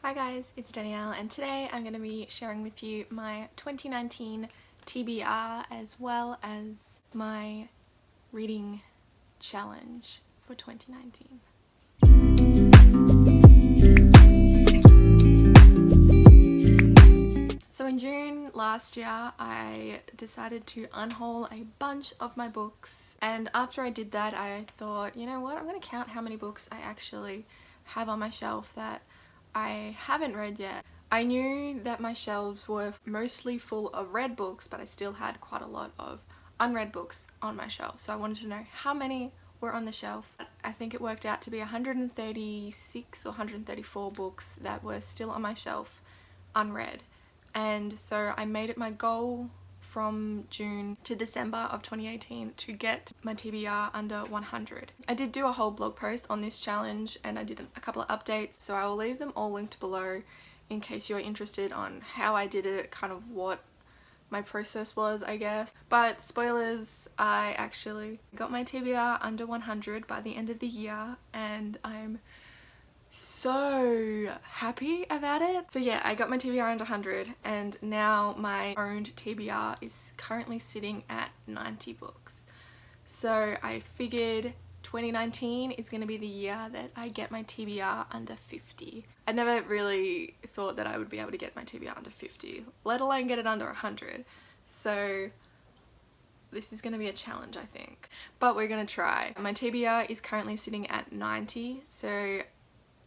Hi guys, it's Danielle and today I'm going to be sharing with you my 2019 TBR as well as my reading challenge for 2019. So in June last year I decided to unhaul a bunch of my books, and after I did that I thought, you know what, I'm going to count how many books I actually have on my shelf that I haven't read yet. I knew that my shelves were mostly full of read books, but I still had quite a lot of unread books on my shelf. So I wanted to know how many were on the shelf. I think it worked out to be 136 or 134 books that were still on my shelf unread. And so I made it my goal from June to December of 2018 to get my TBR under 100. I did do a whole blog post on this challenge and I did a couple of updates, so I will leave them all linked below in case you're interested on how I did it, kind of what my process was, I guess. But spoilers, I actually got my TBR under 100 by the end of the year and I'm so happy about it. So yeah, I got my TBR under 100 and now my owned TBR is currently sitting at 90 books. So I figured 2019 is going to be the year that I get my TBR under 50. I never really thought that I would be able to get my TBR under 50, let alone get it under 100. So this is going to be a challenge, I think. But we're going to try. My TBR is currently sitting at 90, so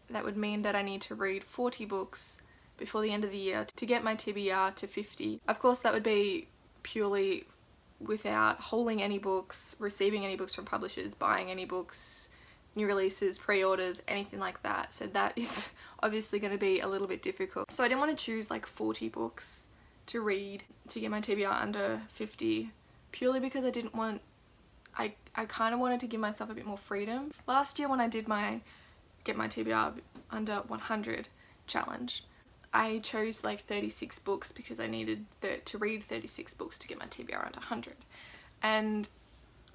that would mean that I need to read 40 books before the end of the year to get my TBR to 50. Of course, that would be purely without hauling any books, receiving any books from publishers, buying any books, new releases, pre-orders, anything like that. So that is obviously going to be a little bit difficult. So I didn't want to choose like 40 books to read to get my TBR under 50, purely because I kind of wanted to give myself a bit more freedom. Last year when I did my get my TBR under 100 challenge, I chose like 36 books because I needed to read 36 books to get my TBR under 100, and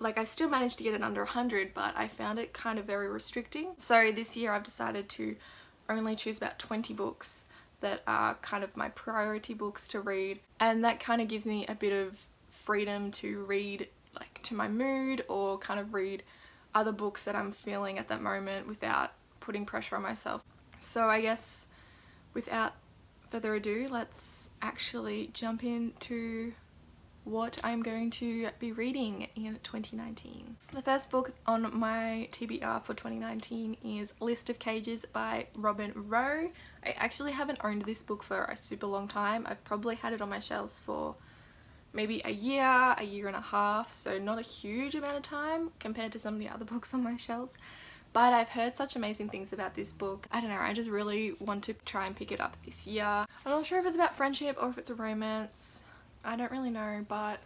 like I still managed to get it under 100, but I found it kind of very restricting. So this year I've decided to only choose about 20 books that are kind of my priority books to read, and that kind of gives me a bit of freedom to read like to my mood, or kind of read other books that I'm feeling at that moment without putting pressure on myself. So I guess without further ado, let's actually jump into what I'm going to be reading in 2019. The first book on my TBR for 2019 is List of Cages by Robin Rowe. I actually haven't owned this book for a super long time. I've probably had it on my shelves for maybe a year and a half, so not a huge amount of time compared to some of the other books on my shelves. But I've heard such amazing things about this book. I don't know, I just really want to try and pick it up this year. I'm not sure if it's about friendship or if it's a romance. I don't really know, but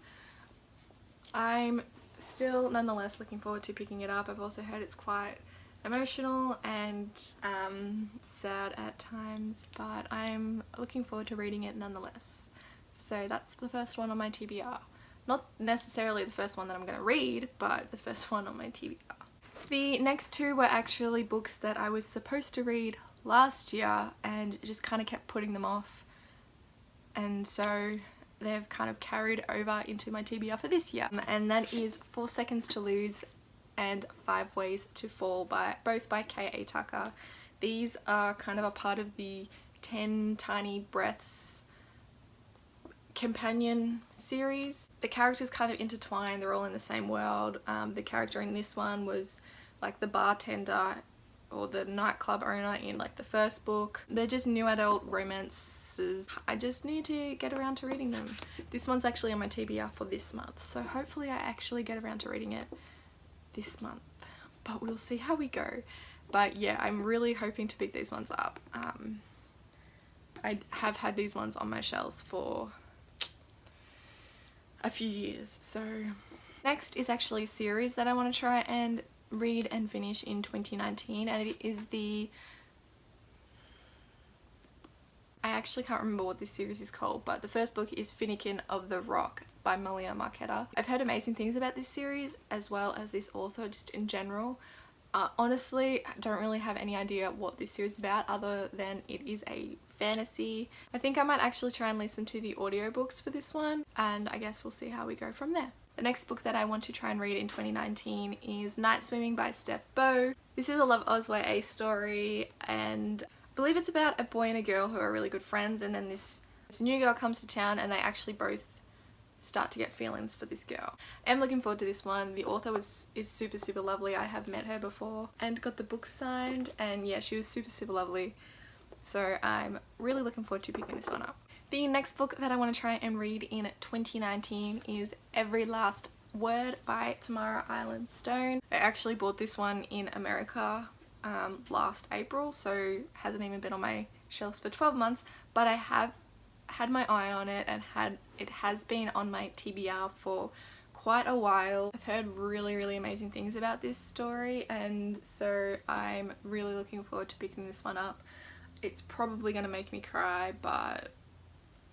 I'm still nonetheless looking forward to picking it up. I've also heard it's quite emotional and sad at times, but I'm looking forward to reading it nonetheless. So that's the first one on my TBR. Not necessarily the first one that I'm going to read, but the first one on my TBR. The next two were actually books that I was supposed to read last year and just kind of kept putting them off, and so they've kind of carried over into my TBR for this year, and that is 4 Seconds to Lose and 5 Ways to Fall, both by K.A. Tucker. These are kind of a part of the 10 Tiny Breaths companion series. The characters kind of intertwine, they're all in the same world. The character in this one was like the bartender or the nightclub owner in like the first book. They're just new adult romances. I just need to get around to reading them. This one's actually on my TBR for this month, so hopefully I actually get around to reading it this month, but we'll see how we go. But yeah, I'm really hoping to pick these ones up. I have had these ones on my shelves for a few years. So next is actually a series that I want to try and read and finish in 2019, and it is I actually can't remember what this series is called, but the first book is Finnegan of the Rock by Melina Marchetta. I've heard amazing things about this series as well as this author just in general. Honestly, I don't really have any idea what this series is about other than it is a fantasy. I think I might actually try and listen to the audiobooks for this one, and I guess we'll see how we go from there. The next book that I want to try and read in 2019 is Night Swimming by Steph Bow. This is a Love Oz YA story, and I believe it's about a boy and a girl who are really good friends, and then this new girl comes to town and they actually both start to get feelings for this girl. I'm looking forward to this one. The author is super lovely. I have met her before and got the book signed, and yeah, she was super lovely. So I'm really looking forward to picking this one up. The next book that I want to try and read in 2019 is Every Last Word by Tamara Island Stone. I actually bought this one in America last April, so hasn't even been on my shelves for 12 months, but I have had my eye on it and it has been on my TBR for quite a while. I've heard really amazing things about this story, and so I'm really looking forward to picking this one up. It's probably going to make me cry, but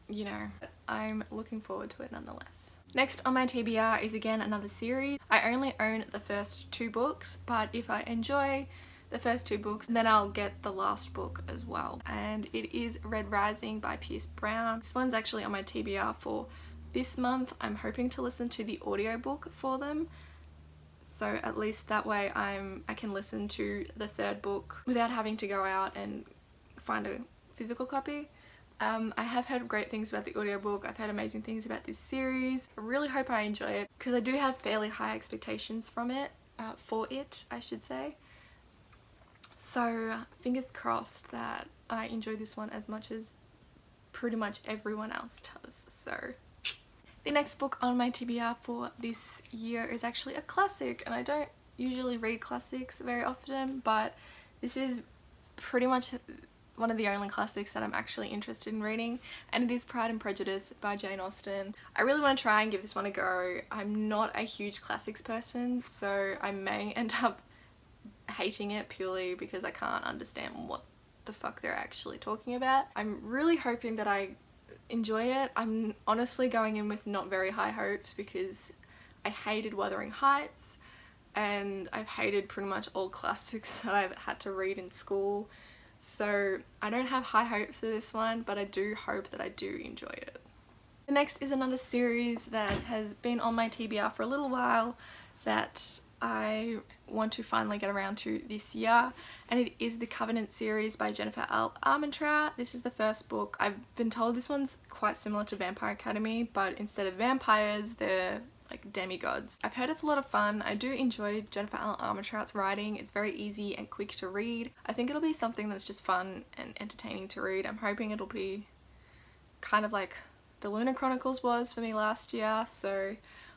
you know, I'm looking forward to it nonetheless. Next on my TBR is again another series. I only own the first 2 books, but if I enjoy the first 2 books, then I'll get the last book as well, and it is Red Rising by Pierce Brown. This one's actually on my TBR for this month. I'm hoping to listen to the audiobook for them, so at least that way I can listen to the 3rd book without having to go out and find a physical copy. I have heard great things about the audiobook. I've heard amazing things about this series. I really hope I enjoy it because I do have fairly high expectations from it, I should say. So fingers crossed that I enjoy this one as much as pretty much everyone else does. So the next book on my TBR for this year is actually a classic, and I don't usually read classics very often, but this is pretty much one of the only classics that I'm actually interested in reading, and it is Pride and Prejudice by Jane Austen. I really want to try and give this one a go. I'm not a huge classics person, so I may end up hating it purely because I can't understand what the fuck they're actually talking about. I'm really hoping that I enjoy it. I'm honestly going in with not very high hopes because I hated Wuthering Heights, and I've hated pretty much all classics that I've had to read in school. So I don't have high hopes for this one, but I do hope that I do enjoy it. The next is another series that has been on my TBR for a little while that I want to finally get around to this year, and it is the Covenant series by Jennifer L. Armentrout. This is the first book. I've been told this one's quite similar to Vampire Academy, but instead of vampires, they're like demigods. I've heard it's a lot of fun. I do enjoy Jennifer L. Armentrout's writing. It's very easy and quick to read. I think it'll be something that's just fun and entertaining to read. I'm hoping it'll be kind of like the Lunar Chronicles was for me last year, so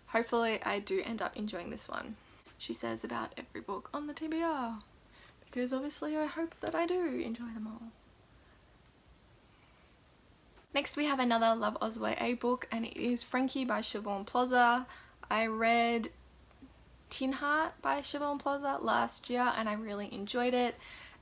hopefully I do end up enjoying this one. She says about every book on the TBR, because obviously I hope that I do enjoy them all. Next we have another Love Oz YA book, and it is Frankie by Siobhan Plaza. I read Tin Heart by Siobhan Plaza last year and I really enjoyed it,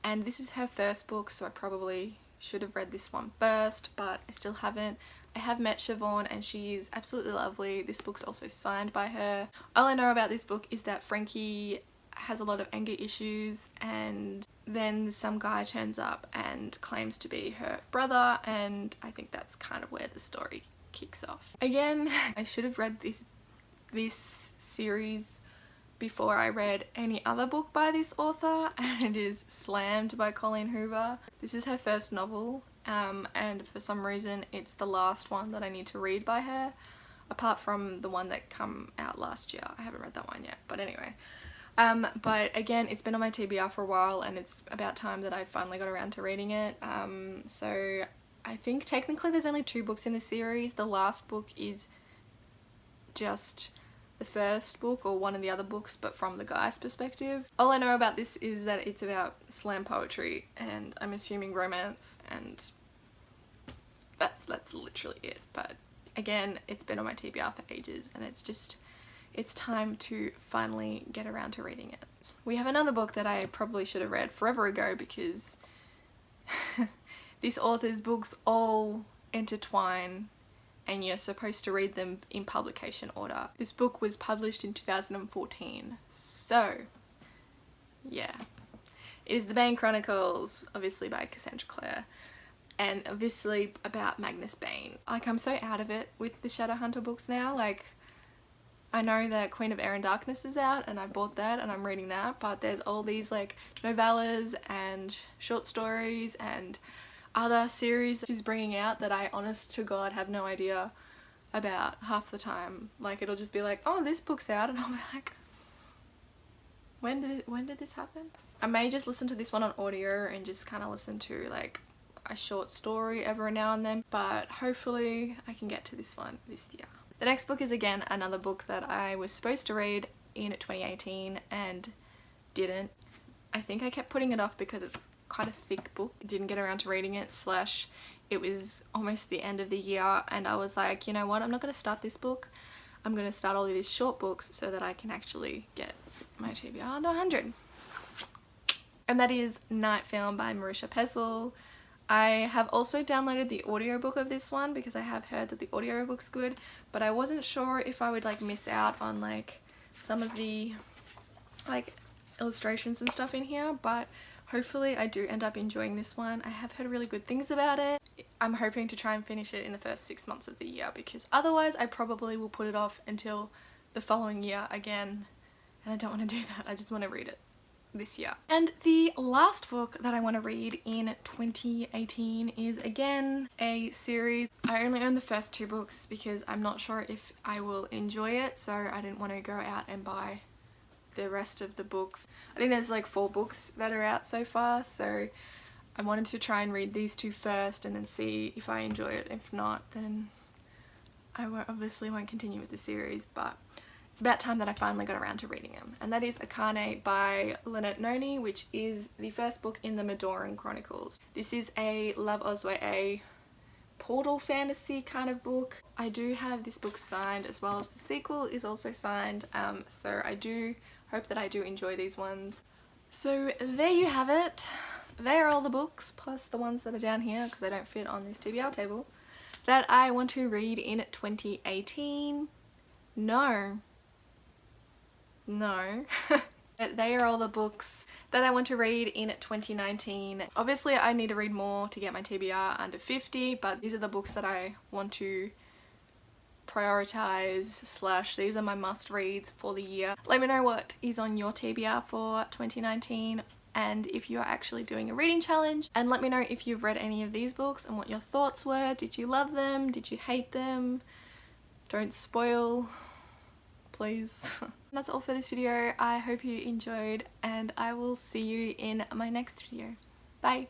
and this is her first book, so I probably should have read this one first, but I still haven't. I have met Siobhan and she is absolutely lovely. This book's also signed by her. All I know about this book is that Frankie has a lot of anger issues, and then some guy turns up and claims to be her brother, and I think that's kind of where the story kicks off. Again, I should have read this series before I read any other book by this author, and it is Slammed by Colleen Hoover. This is her first novel, and for some reason it's the last one that I need to read by her, apart from the one that came out last year. I haven't read that one yet, but anyway. But again, it's been on my TBR for a while, and it's about time that I finally got around to reading it. So I think technically there's only 2 books in the series. The last book is just the first book or one of the other books, but from the guy's perspective. All I know about this is that it's about slam poetry, and I'm assuming romance, and that's literally it. But again, it's been on my TBR for ages, and it's time to finally get around to reading it. We have another book that I probably should have read forever ago, because this author's books all intertwine and you're supposed to read them in publication order. This book was published in 2014, so Yeah. It is The Bane Chronicles, obviously by Cassandra Clare, and obviously about Magnus Bane. Like, I'm so out of it with the Shadowhunter books now. Like, I know that Queen of Air and Darkness is out and I bought that and I'm reading that, but there's all these like novellas and short stories and other series that she's bringing out that I honest to God have no idea about half the time. Like, it'll just be like, oh, this book's out, and I'll be like, when did this happen? I may just listen to this one on audio and just kind of listen to like a short story every now and then, but hopefully I can get to this one this year. The next book is again another book that I was supposed to read in 2018 and didn't. I think I kept putting it off because it's quite a thick book. I didn't get around to reading it, slash it was almost the end of the year and I was like, you know what, I'm not going to start this book. I'm going to start all of these short books so that I can actually get my TBR under 100. And that is Night Film by Marisha Pessl. I have also downloaded the audiobook of this one because I have heard that the audiobook's good, but I wasn't sure if I would like miss out on like some of the like illustrations and stuff in here, but hopefully I do end up enjoying this one. I have heard really good things about it. I'm hoping to try and finish it in the first 6 months of the year because otherwise I probably will put it off until the following year again, and I don't want to do that. I just want to read it this year. And the last book that I want to read in 2018 is again a series. I only own the first 2 books because I'm not sure if I will enjoy it, so I didn't want to go out and buy the rest of the books. I think there's like 4 books that are out so far, so I wanted to try and read these 2 first and then see if I enjoy it. If not, then I obviously won't continue with the series, but it's about time that I finally got around to reading them. And that is Akane by Lynette Noni, which is the first book in the Madoran Chronicles. This is a Love Osway portal fantasy kind of book. I do have this book signed as well as the sequel is also signed, so I do hope that I do enjoy these ones. So there you have it. They are all the books, plus the ones that are down here because they don't fit on this TBR table, that I want to read in 2018. No. They are all the books that I want to read in 2019. Obviously I need to read more to get my TBR under 50, but these are the books that I want to prioritize, slash these are my must reads for the year. Let me know what is on your TBR for 2019 and if you're actually doing a reading challenge, and let me know if you've read any of these books and what your thoughts were. Did you love them? Did you hate them? Don't spoil, please. That's all for this video. I hope you enjoyed and I will see you in my next video. Bye!